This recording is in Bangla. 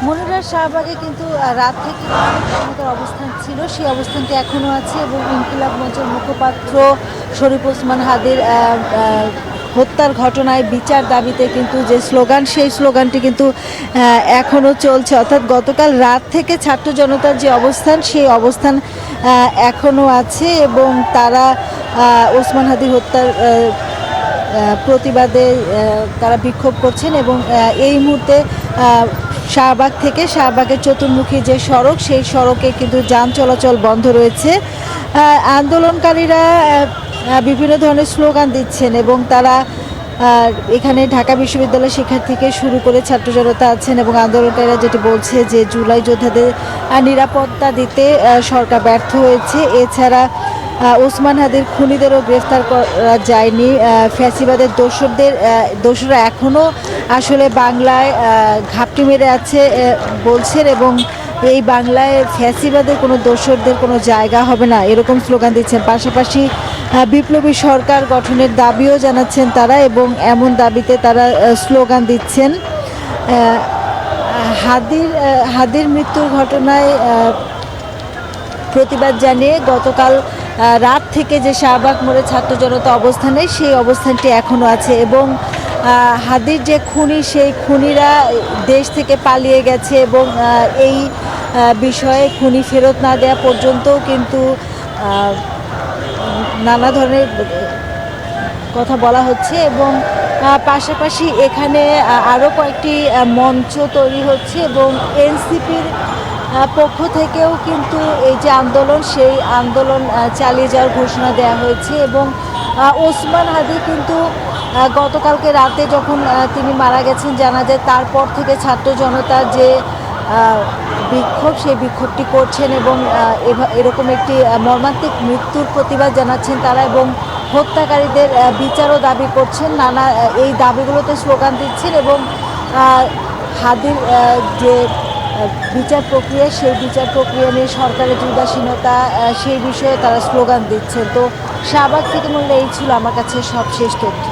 মনিরার শাহবাগে কিন্তু রাত থেকে আমাদের অবস্থান ছিল, সেই অবস্থানটি এখনও আছে এবং ইনকিলাব মঞ্চের মুখপাত্র শরীফ ওসমান হাদির হত্যার ঘটনায় বিচার দাবিতে কিন্তু যে স্লোগান, সেই স্লোগানটি কিন্তু এখনও চলছে। অর্থাৎ গতকাল রাত থেকে ছাত্র জনতার যে অবস্থান, সেই অবস্থান এখনও আছে এবং তারা ওসমান হাদির হত্যার প্রতিবাদে তারা বিক্ষোভ করছেন এবং এই মুহূর্তে শাহবাগ থেকে শাহবাগের চতুর্মুখী যে সড়ক, সেই সড়কে কিন্তু যান চলাচল বন্ধ রয়েছে। আন্দোলনকারীরা বিভিন্ন ধরনের স্লোগান দিচ্ছেন এবং তারা এখানে ঢাকা বিশ্ববিদ্যালয়ের শিক্ষার্থী থেকে শুরু করে ছাত্র জনতা আছেন এবং আন্দোলনকারীরা যেটি বলছে যে জুলাই যোদ্ধাদের নিরাপত্তা দিতে সরকার ব্যর্থ হয়েছে। এছাড়া ওসমান হাদির খুনিদেরও গ্রেফতার করা যায়নি। ফ্যাসিবাদের দোসররা এখনও আসলে বাংলায় ঘাপটি মেরে আছে বলছেন এবং এই বাংলায় ফ্যাসিবাদের কোনো দোসরদের কোনো জায়গা হবে না, এরকম স্লোগান দিচ্ছেন। পাশাপাশি বিপ্লবী সরকার গঠনের দাবিও জানাচ্ছেন তারা এবং এমন দাবিতে তারা স্লোগান দিচ্ছেন। হাদির মৃত্যুর ঘটনায় প্রতিবাদ জানিয়ে গতকাল রাত থেকে যে শাহবাগ মোড়ে ছাত্র জনতা অবস্থানে, সেই অবস্থানটি এখনও আছে এবং হাদির যে খুনি, সেই খুনিরা দেশ থেকে পালিয়ে গেছে এবং এই বিষয়ে খুনি ফেরত না দেওয়া পর্যন্তও কিন্তু নানা ধরনের কথা বলা হচ্ছে এবং পাশাপাশি এখানে আরও কয়েকটি মঞ্চ তৈরি হচ্ছে এবং এনসিপির পক্ষ থেকেও কিন্তু এই যে আন্দোলন, সেই আন্দোলন চালিয়ে যাওয়ার ঘোষণা দেওয়া হয়েছে এবং ওসমান হাদি কিন্তু গতকালকে রাতে যখন তিনি মারা গেছেন জানা যায়, তারপর থেকে ছাত্র জনতার যে বিক্ষোভ, সেই বিক্ষোভটি করছেন এবং এরকম একটি মর্মান্তিক মৃত্যুর প্রতিবাদ জানাচ্ছেন তারা এবং হত্যাকারীদের বিচারও দাবি করছেন। নানা এই দাবিগুলোতে স্লোগান দিচ্ছেন এবং হাদির যে বিচার প্রক্রিয়া, সেই বিচার প্রক্রিয়া নিয়ে সরকারের উদাসীনতা, সেই বিষয়ে তারা স্লোগান দিচ্ছেন। তো শাহবাগ থেকে মূল্য এই ছিল আমার কাছে সবশেষ তথ্য।